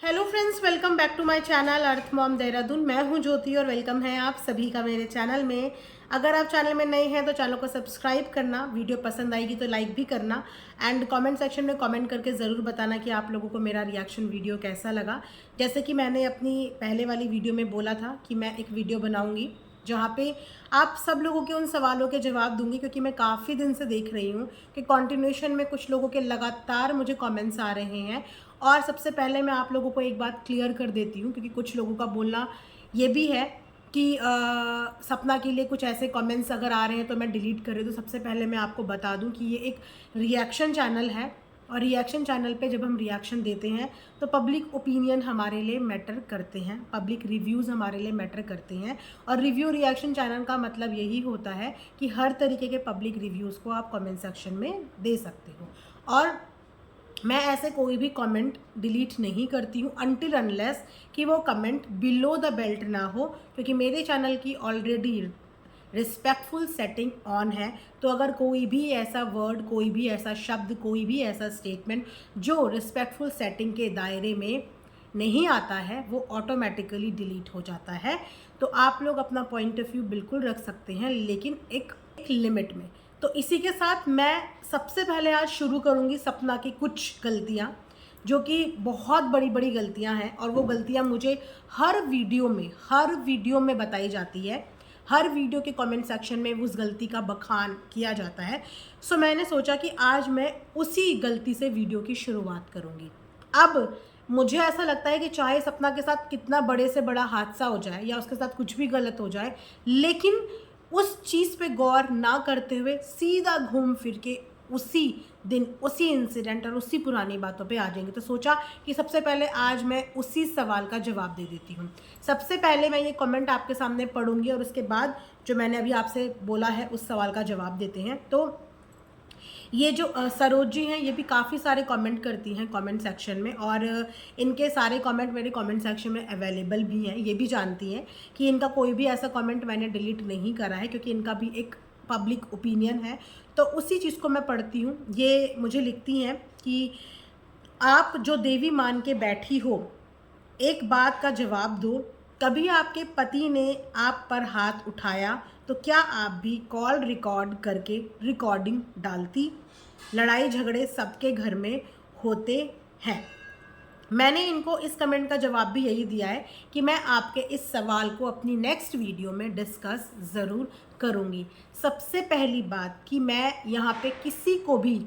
Hello friends, welcome back to my channel Earth Mom Dehradun. मैं हूं ज्योति और वेलकम है आप सभी का मेरे चैनल में। अगर आप चैनल में नए हैं तो चैनल को सब्सक्राइब करना, वीडियो पसंद आएगी तो लाइक भी करना एंड कमेंट सेक्शन में कमेंट करके ज़रूर बताना कि आप लोगों को मेरा रिएक्शन वीडियो कैसा लगा। जैसे कि मैंने अपनी पहले वाली वीडियो में बोला था कि मैं एक वीडियो बनाऊँगी जहाँ पे आप सब लोगों के उन सवालों के जवाब दूंगी, क्योंकि मैं काफ़ी दिन से देख रही हूँ कि कंटिन्यूएशन में कुछ लोगों के लगातार मुझे कमेंट्स आ रहे हैं। और सबसे पहले मैं आप लोगों को एक बात क्लियर कर देती हूँ, क्योंकि कुछ लोगों का बोलना ये भी है कि सपना के लिए कुछ ऐसे कमेंट्स अगर आ रहे हैं तो मैं डिलीट कर रही हूँ। तो सबसे पहले मैं आपको बता दूँ कि ये एक रिएक्शन चैनल है और रिएक्शन चैनल पे जब हम रिएक्शन देते हैं तो पब्लिक ओपिनियन हमारे लिए मैटर करते हैं, पब्लिक रिव्यूज़ हमारे लिए मैटर करते हैं। और रिव्यू रिएक्शन चैनल का मतलब यही होता है कि हर तरीके के पब्लिक रिव्यूज़ को आप कमेंट सेक्शन में दे सकते हो। और मैं ऐसे कोई भी कमेंट डिलीट नहीं करती हूँ अनटिल अनलेस कि वो कमेंट बिलो द बेल्ट ना हो, क्योंकि मेरे चैनल की ऑलरेडी रिस्पेक्टफुल सेटिंग ऑन है। तो अगर कोई भी ऐसा वर्ड, कोई भी ऐसा शब्द, कोई भी ऐसा स्टेटमेंट जो रिस्पेक्टफुल सेटिंग के दायरे में नहीं आता है वो ऑटोमेटिकली डिलीट हो जाता है। तो आप लोग अपना पॉइंट ऑफ व्यू बिल्कुल रख सकते हैं, लेकिन एक लिमिट में। तो इसी के साथ मैं सबसे पहले आज शुरू करूंगी सपना की कुछ गलतियां, जो कि बहुत बड़ी बड़ी गलतियां हैं और वो गलतियां मुझे हर वीडियो में बताई जाती है। हर वीडियो के कमेंट सेक्शन में उस गलती का बखान किया जाता है। सो मैंने सोचा कि आज मैं उसी गलती से वीडियो की शुरुआत करूंगी। अब मुझे ऐसा लगता है कि चाहे सपना के साथ कितना बड़े से बड़ा हादसा हो जाए या उसके साथ कुछ भी गलत हो जाए, लेकिन उस चीज़ पे गौर ना करते हुए सीधा घूम फिर के उसी दिन उसी इंसिडेंट और उसी पुरानी बातों पे आ जाएंगे। तो सोचा कि सबसे पहले आज मैं उसी सवाल का जवाब दे देती हूँ। सबसे पहले मैं ये कमेंट आपके सामने पढ़ूंगी और उसके बाद जो मैंने अभी आपसे बोला है उस सवाल का जवाब देते हैं। तो ये जो सरोज जी हैं, ये भी काफ़ी सारे कमेंट करती हैं कमेंट सेक्शन में, और इनके सारे कमेंट मेरे कमेंट सेक्शन में अवेलेबल भी हैं। ये भी जानती हैं कि इनका कोई भी ऐसा कमेंट मैंने डिलीट नहीं करा है, क्योंकि इनका भी एक पब्लिक ओपिनियन है। तो उसी चीज़ को मैं पढ़ती हूँ। ये मुझे लिखती हैं कि आप जो देवी मान के बैठी हो, एक बात का जवाब दो। कभी आपके पति ने आप पर हाथ उठाया तो क्या आप भी कॉल रिकॉर्ड करके रिकॉर्डिंग डालती? लड़ाई झगड़े सबके घर में होते हैं। मैंने इनको इस कमेंट का जवाब भी यही दिया है कि मैं आपके इस सवाल को अपनी नेक्स्ट वीडियो में डिस्कस ज़रूर करूँगी। सबसे पहली बात कि मैं यहाँ पे किसी को भी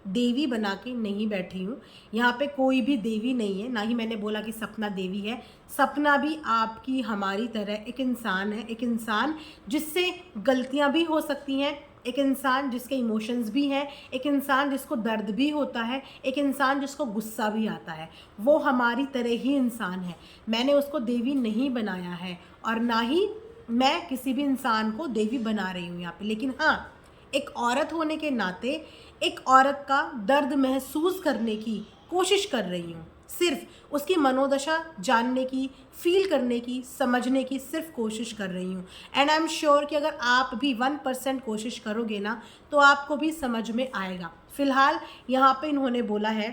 देवी बना के नहीं बैठी हूँ। यहाँ पे कोई भी देवी नहीं है, ना ही मैंने बोला कि सपना देवी है। सपना भी आपकी हमारी तरह एक इंसान है, एक इंसान जिससे गलतियाँ भी हो सकती हैं, एक इंसान जिसके इमोशंस भी हैं, एक इंसान जिसको दर्द भी होता है, एक इंसान जिसको गुस्सा भी आता है। वो हमारी तरह ही इंसान है। मैंने उसको देवी नहीं बनाया है और ना ही मैं किसी भी इंसान को देवी बना रही हूँ यहाँ पे। लेकिन हाँ, एक औरत होने के नाते एक औरत का दर्द महसूस करने की कोशिश कर रही हूँ। सिर्फ उसकी मनोदशा जानने की, फील करने की, समझने की सिर्फ कोशिश कर रही हूँ। एंड आई एम श्योर कि अगर आप भी 1% कोशिश करोगे ना तो आपको भी समझ में आएगा। फिलहाल यहाँ पे इन्होंने बोला है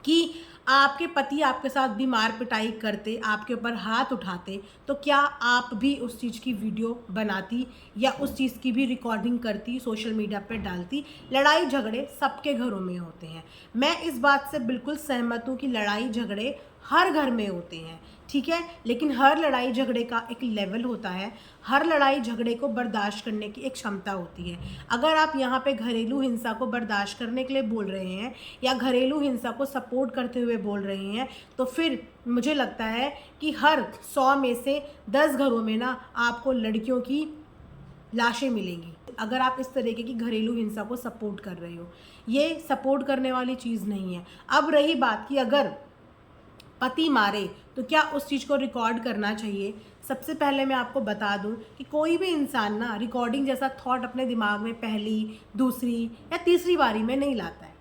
कि आपके पति आपके साथ भी मार पिटाई करते, आपके ऊपर हाथ उठाते, तो क्या आप भी उस चीज़ की वीडियो बनाती या उस चीज़ की भी रिकॉर्डिंग करती, सोशल मीडिया पे डालती? लड़ाई झगड़े सबके घरों में होते हैं। मैं इस बात से बिल्कुल सहमत हूँ कि लड़ाई झगड़े हर घर में होते हैं, ठीक है, लेकिन हर लड़ाई झगड़े का एक लेवल होता है। हर लड़ाई झगड़े को बर्दाश्त करने की एक क्षमता होती है। अगर आप यहाँ पे घरेलू हिंसा को बर्दाश्त करने के लिए बोल रहे हैं या घरेलू हिंसा को सपोर्ट करते हुए बोल रहे हैं, तो फिर मुझे लगता है कि हर 100 में से 10 घरों में ना आपको लड़कियों की लाशें मिलेंगी, अगर आप इस तरीके की घरेलू हिंसा को सपोर्ट कर रहे हो। ये सपोर्ट करने वाली चीज़ नहीं है। अब रही बात कि अगर पति मारे तो क्या उस चीज़ को रिकॉर्ड करना चाहिए? सबसे पहले मैं आपको बता दूं कि कोई भी इंसान ना रिकॉर्डिंग जैसा थॉट अपने दिमाग में पहली, दूसरी या तीसरी बारी में नहीं लाता है।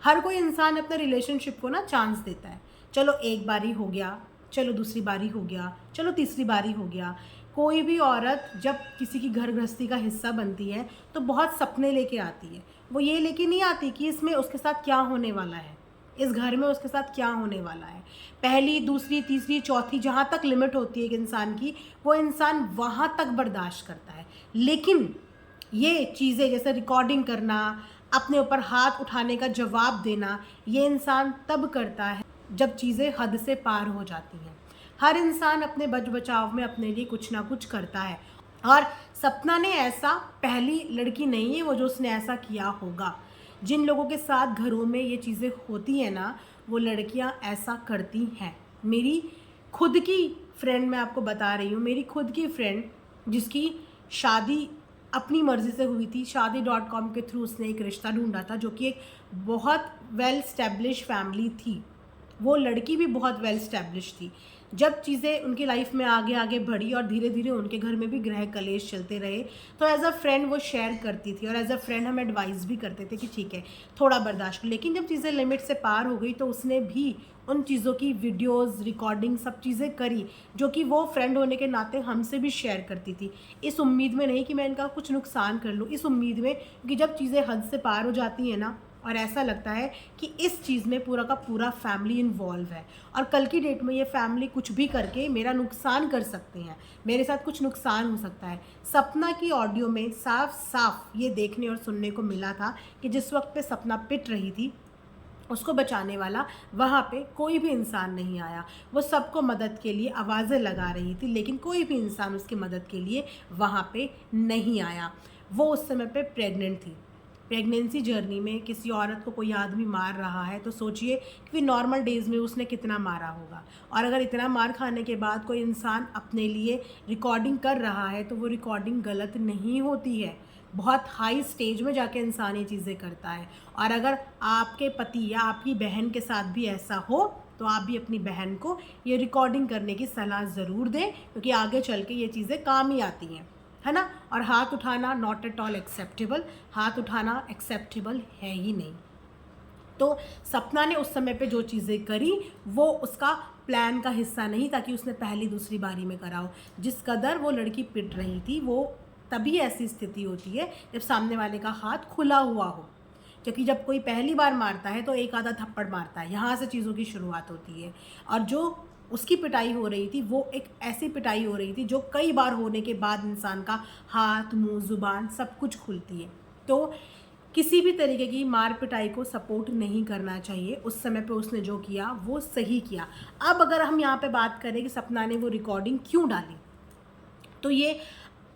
हर कोई इंसान अपने रिलेशनशिप को ना चांस देता है। चलो एक बारी हो गया, चलो दूसरी बारी हो गया, चलो तीसरी बारी हो गया। कोई भी औरत जब किसी की घर गृहस्थी का हिस्सा बनती है तो बहुत सपने लेके आती है। वो ये लेके नहीं आती कि इसमें उसके साथ क्या होने वाला है, इस घर में उसके साथ क्या होने वाला है। पहली, दूसरी, तीसरी, चौथी, जहाँ तक लिमिट होती है एक इंसान की, वो इंसान वहाँ तक बर्दाश्त करता है। लेकिन ये चीज़ें जैसे रिकॉर्डिंग करना, अपने ऊपर हाथ उठाने का जवाब देना, ये इंसान तब करता है जब चीज़ें हद से पार हो जाती हैं। हर इंसान अपने बच बचाव में अपने लिए कुछ ना कुछ करता है, और सपना ने ऐसा पहली लड़की नहीं है वो जो उसने ऐसा किया होगा। जिन लोगों के साथ घरों में ये चीज़ें होती हैं ना, वो लड़कियां ऐसा करती हैं। मेरी खुद की फ्रेंड, मैं आपको बता रही हूँ, मेरी खुद की फ्रेंड जिसकी शादी अपनी मर्ज़ी से हुई थी, शादी.com के थ्रू उसने एक रिश्ता ढूंढा था, जो कि एक बहुत वेल स्टैब्लिश फैमिली थी। वो लड़की भी बहुत वेल स्टैब्लिश थी। जब चीज़ें उनकी लाइफ में आगे आगे बढ़ी और धीरे धीरे उनके घर में भी गृह कलेश चलते रहे, तो एज अ फ्रेंड वो शेयर करती थी, और एज अ फ्रेंड हम एडवाइस भी करते थे कि ठीक है थोड़ा बर्दाश्त। लेकिन जब चीज़ें लिमिट से पार हो गई, तो उसने भी उन चीज़ों की वीडियोज़, रिकॉर्डिंग, सब चीज़ें करी, जो कि वो फ्रेंड होने के नाते हमसे भी शेयर करती थी। इस उम्मीद में नहीं कि मैं इनका कुछ नुकसान कर लूँ, इस उम्मीद में कि जब चीज़ें हद से पार हो जाती हैं ना, और ऐसा लगता है कि इस चीज़ में पूरा का पूरा फैमिली इन्वॉल्व है, और कल की डेट में ये फैमिली कुछ भी करके मेरा नुकसान कर सकते हैं, मेरे साथ कुछ नुकसान हो सकता है। सपना की ऑडियो में साफ साफ ये देखने और सुनने को मिला था कि जिस वक्त पे सपना पिट रही थी, उसको बचाने वाला वहाँ पे कोई भी इंसान नहीं आया। वो सबको मदद के लिए आवाज़ें लगा रही थी, लेकिन कोई भी इंसान उसकी मदद के लिए वहाँ पे नहीं आया। वो उस समय पे प्रेग्नेंट थी। प्रेगनेंसी जर्नी में किसी औरत को कोई आदमी मार रहा है, तो सोचिए कि नॉर्मल डेज़ में उसने कितना मारा होगा। और अगर इतना मार खाने के बाद कोई इंसान अपने लिए रिकॉर्डिंग कर रहा है, तो वो रिकॉर्डिंग गलत नहीं होती है। बहुत हाई स्टेज में जाके इंसान ये चीज़ें करता है। और अगर आपके पति या आपकी बहन के साथ भी ऐसा हो, तो आप भी अपनी बहन को ये रिकॉर्डिंग करने की सलाह ज़रूर दें, क्योंकि आगे चल के ये चीज़ें काम ही आती हैं, है ना। और हाथ उठाना नॉट एट ऑल एक्सेप्टेबल, हाथ उठाना एक्सेप्टेबल है ही नहीं। तो सपना ने उस समय पे जो चीज़ें करी, वो उसका प्लान का हिस्सा नहीं था कि उसने पहली दूसरी बारी में करा हो। जिस कदर वो लड़की पिट रही थी, वो तभी ऐसी स्थिति होती है जब सामने वाले का हाथ खुला हुआ हो। क्योंकि जब कोई पहली बार मारता है तो एक आधा थप्पड़ मारता है, यहाँ से चीज़ों की शुरुआत होती है। और जो उसकी पिटाई हो रही थी, वो एक ऐसी पिटाई हो रही थी जो कई बार होने के बाद इंसान का हाथ, मुंह, ज़ुबान सब कुछ खुलती है। तो किसी भी तरीके की मार पिटाई को सपोर्ट नहीं करना चाहिए। उस समय पे उसने जो किया वो सही किया। अब अगर हम यहाँ पे बात करें कि सपना ने वो रिकॉर्डिंग क्यों डाली, तो ये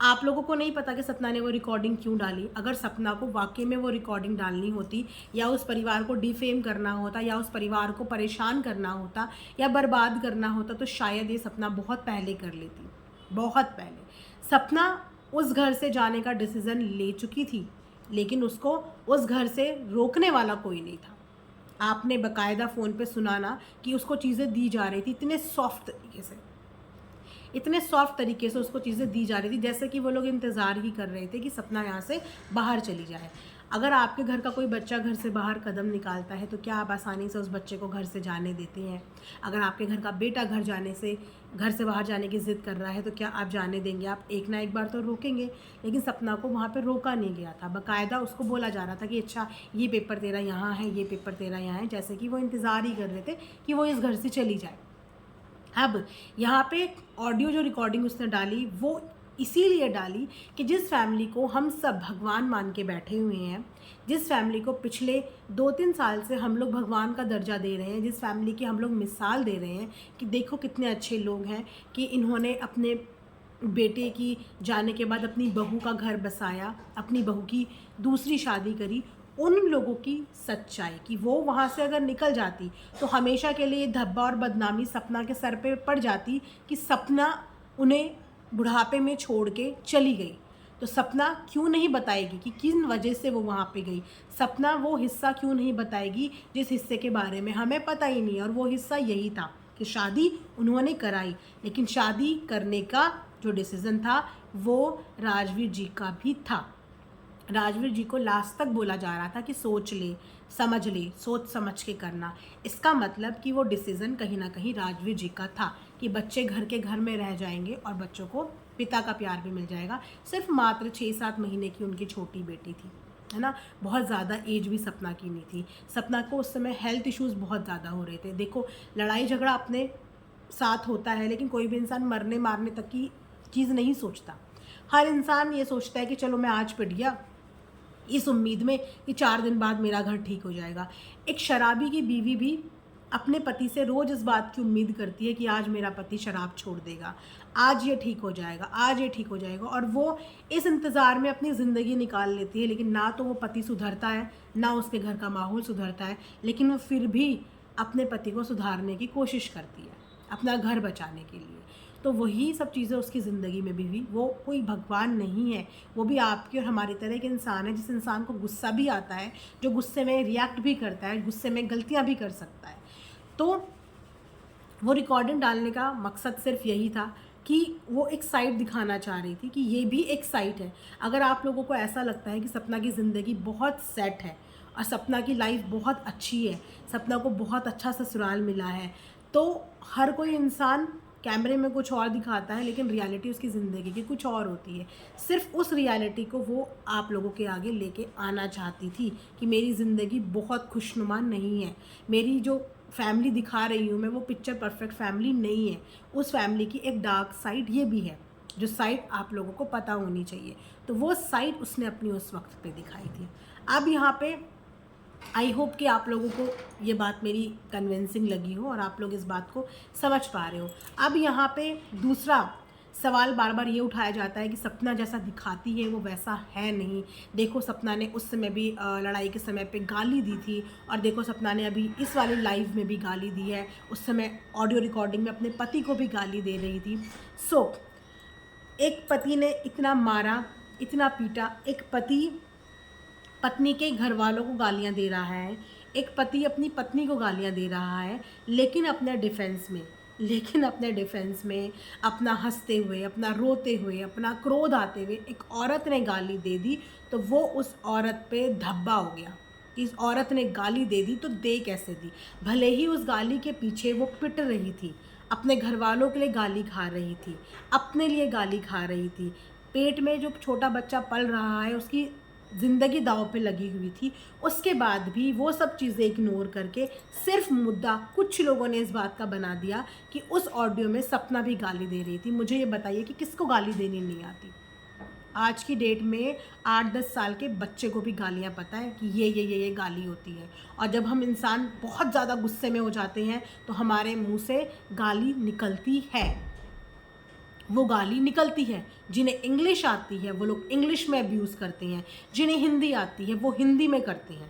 आप लोगों को नहीं पता कि सपना ने वो रिकॉर्डिंग क्यों डाली। अगर सपना को वाकई में वो रिकॉर्डिंग डालनी होती, या उस परिवार को डिफेम करना होता, या उस परिवार को परेशान करना होता, या बर्बाद करना होता, तो शायद ये सपना बहुत पहले कर लेती, बहुत पहले। सपना उस घर से जाने का डिसीज़न ले चुकी थी, लेकिन उसको उस घर से रोकने वाला कोई नहीं था। आपने बाकायदा फ़ोन पे सुना ना कि उसको चीज़ें दी जा रही थी इतने सॉफ्ट तरीके से, इतने सॉफ्ट तरीके से उसको चीज़ें दी जा रही थी, जैसे कि वो लोग इंतज़ार ही कर रहे थे कि सपना यहाँ से बाहर चली जाए। अगर आपके घर का कोई बच्चा घर से बाहर कदम निकालता है, तो क्या आप आसानी से उस बच्चे को घर से जाने देते हैं? अगर आपके घर का बेटा घर से बाहर जाने की ज़िद कर रहा है, तो क्या आप जाने देंगे? आप एक ना एक बार तो रोकेंगे। लेकिन सपना को वहाँ पर रोका नहीं गया था, बाकायदा उसको बोला जा रहा था कि अच्छा ये पेपर तेरा यहाँ है, ये पेपर तेरा यहाँ है, जैसे कि वो इंतज़ार ही कर रहे थे कि वो इस घर से चली जाए। अब यहाँ पे ऑडियो जो रिकॉर्डिंग उसने डाली, वो इसीलिए डाली कि जिस फैमिली को हम सब भगवान मान के बैठे हुए हैं, जिस फैमिली को पिछले 2-3 साल से हम लोग भगवान का दर्जा दे रहे हैं, जिस फैमिली की हम लोग मिसाल दे रहे हैं कि देखो कितने अच्छे लोग हैं, कि इन्होंने अपने बेटे की जाने के बाद अपनी बहू का घर बसाया, अपनी बहू की दूसरी शादी करी, उन लोगों की सच्चाई कि वो वहाँ से अगर निकल जाती तो हमेशा के लिए धब्बा और बदनामी सपना के सर पे पड़ जाती कि सपना उन्हें बुढ़ापे में छोड़ के चली गई। तो सपना क्यों नहीं बताएगी कि किन वजह से वो वहाँ पे गई? सपना वो हिस्सा क्यों नहीं बताएगी जिस हिस्से के बारे में हमें पता ही नहीं? और वो हिस्सा यही था कि शादी उन्होंने कराई, लेकिन शादी करने का जो डिसीज़न था वो राजवीर जी का भी था। राजवीर जी को लास्ट तक बोला जा रहा था कि सोच ले, समझ ले, सोच समझ के करना। इसका मतलब कि वो डिसीज़न कहीं ना कहीं राजवीर जी का था कि बच्चे घर में रह जाएंगे और बच्चों को पिता का प्यार भी मिल जाएगा। सिर्फ मात्र 6-7 महीने की उनकी छोटी बेटी थी। है ना। बहुत ज़्यादा एज भी सपना की नहीं थी। सपना को उस समय हेल्थ इश्यूज़ बहुत ज़्यादा हो रहे थे। देखो, लड़ाई झगड़ा अपने साथ होता है, लेकिन कोई भी इंसान मरने मारने तक की चीज़ नहीं सोचता। हर इंसान ये सोचता है कि चलो मैं आज पिट गया, इस उम्मीद में कि 4 दिन बाद मेरा घर ठीक हो जाएगा। एक शराबी की बीवी भी अपने पति से रोज़ इस बात की उम्मीद करती है कि आज मेरा पति शराब छोड़ देगा, आज ये ठीक हो जाएगा, आज ये ठीक हो जाएगा, और वो इस इंतज़ार में अपनी ज़िंदगी निकाल लेती है। लेकिन ना तो वो पति सुधरता है, ना उसके घर का माहौल सुधरता है, लेकिन वो फिर भी अपने पति को सुधारने की कोशिश करती है, अपना घर बचाने के लिए। तो वही सब चीज़ें उसकी ज़िंदगी में भी हुई। वो कोई भगवान नहीं है, वो भी आपकी और हमारी तरह एक इंसान है, जिस इंसान को गुस्सा भी आता है, जो गुस्से में रिएक्ट भी करता है, गुस्से में गलतियाँ भी कर सकता है। तो वो रिकॉर्डिंग डालने का मकसद सिर्फ यही था कि वो एक साइड दिखाना चाह रही थी कि ये भी एक साइड है। अगर आप लोगों को ऐसा लगता है कि सपना की ज़िंदगी बहुत सेट है और सपना की लाइफ बहुत अच्छी है, सपना को बहुत अच्छा ससुराल मिला है, तो हर कोई इंसान कैमरे में कुछ और दिखाता है, लेकिन रियलिटी उसकी ज़िंदगी की कुछ और होती है। सिर्फ उस रियलिटी को वो आप लोगों के आगे लेके आना चाहती थी कि मेरी ज़िंदगी बहुत खुशनुमा नहीं है, मेरी जो फैमिली दिखा रही हूँ मैं, वो पिक्चर परफेक्ट फैमिली नहीं है, उस फैमिली की एक डार्क साइड ये भी है, जो साइड आप लोगों को पता होनी चाहिए। तो वो साइड उसने अपनी उस वक्त पे दिखाई थी। अब यहाँ पे आई होप कि आप लोगों को ये बात मेरी कन्विंसिंग लगी हो और आप लोग इस बात को समझ पा रहे हो। अब यहाँ पे दूसरा सवाल बार बार ये उठाया जाता है कि सपना जैसा दिखाती है वो वैसा है नहीं। देखो, सपना ने उस समय भी लड़ाई के समय पे गाली दी थी, और देखो सपना ने अभी इस वाले लाइव में भी गाली दी है। उस समय ऑडियो रिकॉर्डिंग में अपने पति को भी गाली दे रही थी। सो एक पति ने इतना मारा, इतना पीटा, एक पति पत्नी के घर वालों को गालियां दे रहा है, एक पति अपनी पत्नी को गालियां दे रहा है, लेकिन अपने डिफेंस में अपना हंसते हुए, अपना रोते हुए, अपना क्रोध आते हुए एक औरत ने गाली दे दी, तो वो उस औरत पे धब्बा हो गया। इस औरत ने गाली दे दी तो दे कैसे दी? भले ही उस गाली के पीछे वो पिट रही थी, अपने घर वालों के लिए गाली खा रही थी, अपने लिए गाली खा रही थी, पेट में जो छोटा बच्चा पल रहा है उसकी ज़िंदगी दांव पे लगी हुई थी। उसके बाद भी वो सब चीज़ें इग्नोर करके सिर्फ मुद्दा कुछ लोगों ने इस बात का बना दिया कि उस ऑडियो में सपना भी गाली दे रही थी। मुझे ये बताइए कि किसको गाली देनी नहीं आती? आज की डेट में 8-10 साल के बच्चे को भी गालियाँ पता है कि ये गाली होती है। और जब हम इंसान बहुत ज़्यादा गुस्से में हो जाते हैं तो हमारे मुँह से गाली निकलती है, वो गाली निकलती है। जिन्हें इंग्लिश आती है वो लोग इंग्लिश में अब्यूज़ करते हैं, जिन्हें हिंदी आती है वो हिंदी में करते हैं,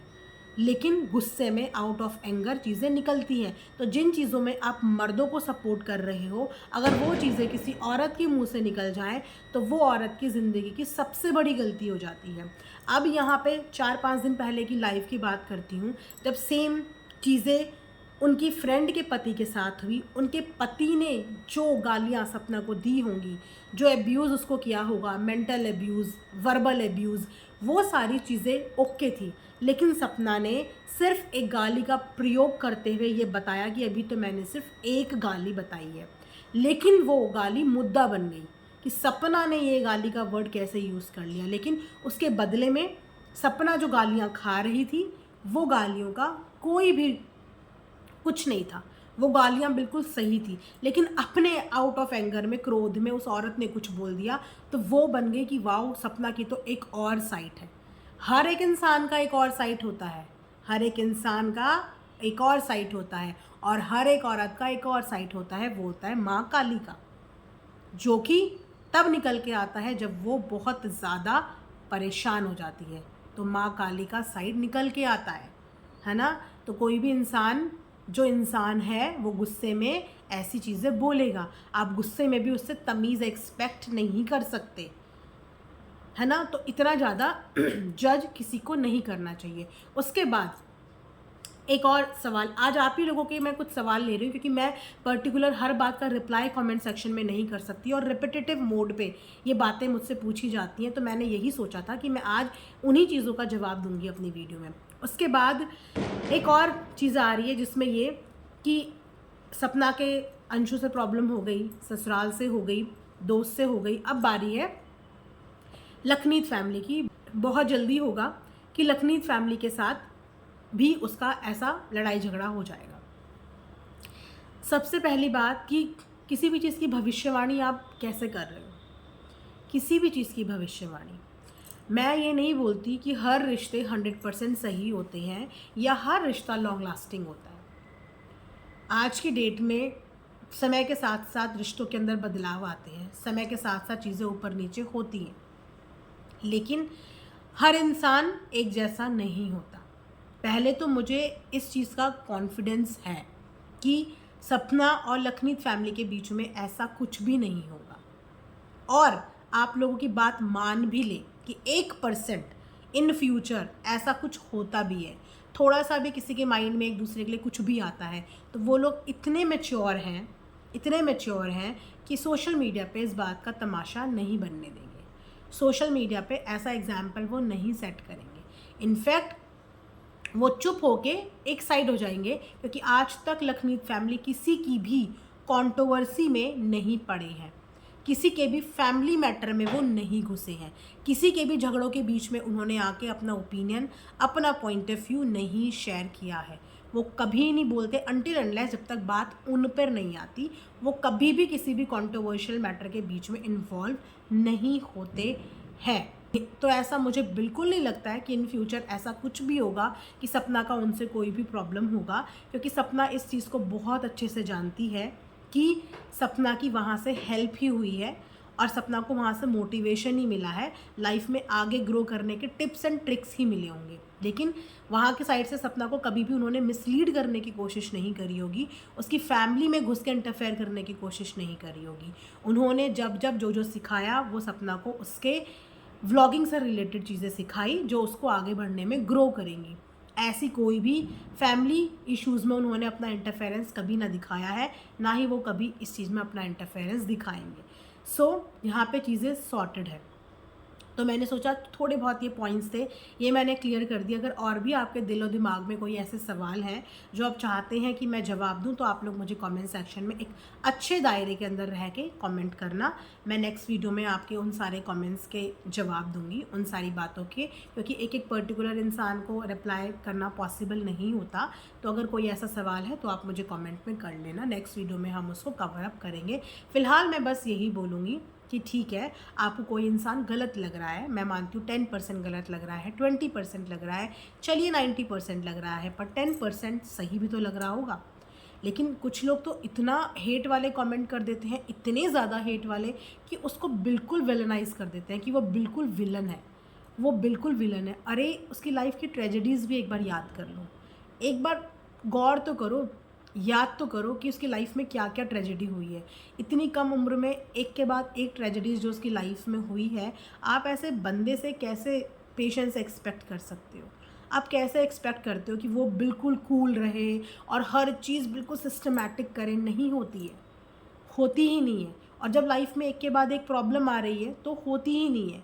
लेकिन गुस्से में आउट ऑफ एंगर चीज़ें निकलती हैं। तो जिन चीज़ों में आप मर्दों को सपोर्ट कर रहे हो, अगर वो चीज़ें किसी औरत के मुंह से निकल जाएं तो वो औरत की ज़िंदगी की सबसे बड़ी गलती हो जाती है। अब यहाँ पे 4-5 दिन पहले की लाइफ की बात करती हूँ, जब सेम चीज़ें उनकी फ्रेंड के पति के साथ हुई। उनके पति ने जो गालियाँ सपना को दी होंगी, जो एब्यूज़ उसको किया होगा, मेंटल एब्यूज़, वर्बल एब्यूज़, वो सारी चीज़ें ओके थी। लेकिन सपना ने सिर्फ एक गाली का प्रयोग करते हुए ये बताया कि अभी तो मैंने सिर्फ एक गाली बताई है, लेकिन वो गाली मुद्दा बन गई कि सपना ने ये गाली का वर्ड कैसे यूज़ कर लिया। लेकिन उसके बदले में सपना जो गालियाँ खा रही थी, वो गालियों का कोई भी कुछ नहीं था, वो गालियाँ बिल्कुल सही थी। लेकिन अपने आउट ऑफ एंगर में, क्रोध में उस औरत ने कुछ बोल दिया तो वो बन गई कि वाओ, सपना की तो एक और साइड है। हर एक इंसान का एक और साइड होता है, हर एक इंसान का एक और साइड होता है, और हर एक औरत का एक और साइड होता है। वो होता है माँ काली का, जो कि तब निकल के आता है जब वो बहुत ज़्यादा परेशान हो जाती है, तो माँ काली का साइड निकल के आता है ना। तो कोई भी इंसान जो इंसान है वो गुस्से में ऐसी चीज़ें बोलेगा। आप गुस्से में भी उससे तमीज़ एक्सपेक्ट नहीं कर सकते, है ना। तो इतना ज़्यादा जज किसी को नहीं करना चाहिए। उसके बाद एक और सवाल, आज आप ही लोगों के मैं कुछ सवाल ले रही हूँ, क्योंकि मैं पर्टिकुलर हर बात का रिप्लाई कमेंट सेक्शन में नहीं कर सकती, और रिपीटेटिव मोड पे ये बातें मुझसे पूछी जाती हैं। तो मैंने यही सोचा था कि मैं आज उन्हीं चीज़ों का जवाब दूंगी अपनी वीडियो में। उसके बाद एक और चीज़ आ रही है जिसमें ये कि सपना के अंशु से प्रॉब्लम हो गई, ससुराल से हो गई, दोस्त से हो गई, अब बारी है लखनीत फैमिली की। बहुत जल्दी होगा कि लखनीत फैमिली के साथ भी उसका ऐसा लड़ाई झगड़ा हो जाएगा। सबसे पहली बात कि किसी भी चीज़ की भविष्यवाणी आप कैसे कर रहे हो। किसी भी चीज़ की भविष्यवाणी, मैं ये नहीं बोलती कि हर रिश्ते 100% सही होते हैं या हर रिश्ता लॉन्ग लास्टिंग होता है। आज की डेट में समय के साथ साथ रिश्तों के अंदर बदलाव आते हैं, समय के साथ साथ चीज़ें ऊपर नीचे होती हैं, लेकिन हर इंसान एक जैसा नहीं होता। पहले तो मुझे इस चीज़ का कॉन्फिडेंस है कि सपना और लखनीत फैमिली के बीच में ऐसा कुछ भी नहीं होगा, और आप लोगों की बात मान भी ले कि 1% इन फ्यूचर ऐसा कुछ होता भी है, थोड़ा सा भी किसी के माइंड में एक दूसरे के लिए कुछ भी आता है, तो वो लोग इतने मैच्योर हैं कि सोशल मीडिया पे इस बात का तमाशा नहीं बनने देंगे। सोशल मीडिया पे ऐसा एग्जाम्पल वो नहीं सेट करेंगे। इनफैक्ट वो चुप होके एक साइड हो जाएंगे, क्योंकि आज तक लखनीत फैमिली किसी की भी कंट्रोवर्सी में नहीं पड़े हैं, किसी के भी फैमिली मैटर में वो नहीं घुसे हैं, किसी के भी झगड़ों के बीच में उन्होंने आके अपना ओपिनियन, अपना पॉइंट ऑफ व्यू नहीं शेयर किया है। वो कभी नहीं बोलते अनटिल अनलेस जब तक बात उन पर नहीं आती। वो कभी भी किसी भी कंट्रोवर्शियल मैटर के बीच में इन्वॉल्व नहीं होते हैं। तो ऐसा मुझे बिल्कुल नहीं लगता है कि इन फ्यूचर ऐसा कुछ भी होगा कि सपना का उनसे कोई भी प्रॉब्लम होगा, क्योंकि सपना इस चीज़ को बहुत अच्छे से जानती है कि सपना की वहाँ से हेल्प ही हुई है और सपना को वहाँ से मोटिवेशन ही मिला है, लाइफ में आगे ग्रो करने के टिप्स एंड ट्रिक्स ही मिले होंगे। लेकिन वहाँ की साइड से सपना को कभी भी उन्होंने मिसलीड करने की कोशिश नहीं करी होगी, उसकी फैमिली में घुस के इंटरफेयर करने की कोशिश नहीं करी होगी। उन्होंने जब जब जो सिखाया वो सपना को उसके व्लॉगिंग से रिलेटेड चीज़ें सिखाई जो उसको आगे बढ़ने में ग्रो करेंगी। ऐसी कोई भी फैमिली इश्यूज़ में उन्होंने अपना इंटरफेरेंस कभी ना दिखाया है, ना ही वो कभी इस चीज़ में अपना इंटरफेरेंस दिखाएंगे। यहाँ पे चीज़ें सॉर्टेड है। तो मैंने सोचा थोड़े बहुत ये पॉइंट्स थे, ये मैंने क्लियर कर दिया। अगर और भी आपके दिल और दिमाग में कोई ऐसे सवाल हैं जो आप चाहते हैं कि मैं जवाब दूं, तो आप लोग मुझे कमेंट सेक्शन में एक अच्छे दायरे के अंदर रह के कमेंट करना। मैं नेक्स्ट वीडियो में आपके उन सारे कमेंट्स के जवाब दूंगी, उन सारी बातों के, क्योंकि एक एक पर्टिकुलर इंसान को रिप्लाई करना पॉसिबल नहीं होता। तो अगर कोई ऐसा सवाल है तो आप मुझे कॉमेंट में कर लेना, नेक्स्ट वीडियो में हम उसको कवर अप करेंगे। फ़िलहाल मैं बस यही बोलूँगी कि ठीक है, आपको कोई इंसान गलत लग रहा है, मैं मानती हूँ 10% गलत लग रहा है, 20% लग रहा है, चलिए 90% लग रहा है, पर 10% सही भी तो लग रहा होगा। लेकिन कुछ लोग तो इतना हेट वाले कमेंट कर देते हैं, इतने ज़्यादा हेट वाले, कि उसको बिल्कुल विलनाइज कर देते हैं कि वो बिल्कुल विलन है, वो बिल्कुल विलन है। अरे उसकी लाइफ की ट्रेजेडीज़ भी एक बार याद कर लो, एक बार गौर तो करो, याद तो करो कि उसकी लाइफ में क्या क्या ट्रेजेडी हुई है। इतनी कम उम्र में एक के बाद एक ट्रेजेडीज़ जो उसकी लाइफ में हुई है, आप ऐसे बंदे से कैसे पेशेंस एक्सपेक्ट कर सकते हो? आप कैसे एक्सपेक्ट करते हो कि वो बिल्कुल कूल रहे और हर चीज़ बिल्कुल सिस्टमैटिक करे? नहीं होती है, होती ही नहीं है। और जब लाइफ में एक के बाद एक प्रॉब्लम आ रही है तो होती ही नहीं है।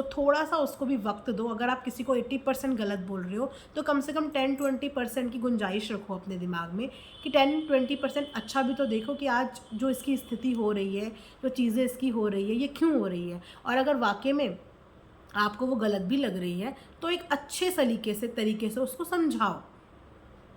थोड़ा सा उसको भी वक्त दो। अगर आप किसी को 80% गलत बोल रहे हो तो कम से कम 10-20% की गुंजाइश रखो अपने दिमाग में कि 10-20% अच्छा भी तो देखो कि आज जो इसकी स्थिति हो रही है, जो चीज़ें इसकी हो रही है, ये क्यों हो रही है। और अगर वाकई में आपको वो गलत भी लग रही है तो एक अच्छे तरीके से उसको समझाओ।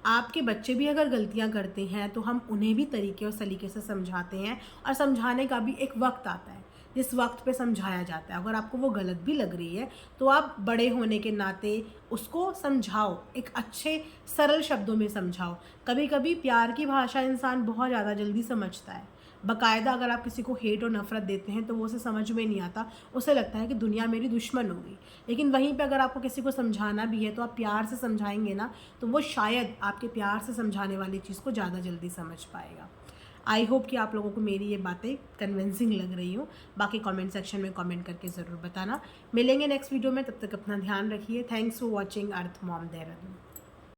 आपके बच्चे भी अगर गलतियां करते हैं तो हम उन्हें भी तरीके और सलीके से समझाते हैं, और समझाने का भी एक वक्त आता है जिस वक्त पे समझाया जाता है। अगर आपको वो गलत भी लग रही है तो आप बड़े होने के नाते उसको समझाओ, एक अच्छे सरल शब्दों में समझाओ। कभी कभी प्यार की भाषा इंसान बहुत ज़्यादा जल्दी समझता है। बाकायदा अगर आप किसी को हेट और नफ़रत देते हैं तो वो उसे समझ में नहीं आता, उसे लगता है कि दुनिया मेरी दुश्मन होगी। लेकिन वहीं पे अगर आपको किसी को समझाना भी है तो आप प्यार से समझाएंगे ना, तो वो शायद आपके प्यार से समझाने वाली चीज़ को ज़्यादा जल्दी समझ पाएगा। आई होप कि आप लोगों को मेरी ये बातें कन्विंसिंग लग रही हो। बाकी कमेंट सेक्शन में कमेंट करके ज़रूर बताना। मिलेंगे नेक्स्ट वीडियो में, तब तक अपना ध्यान रखिए। Thanks for watching earth Mom Dehradun.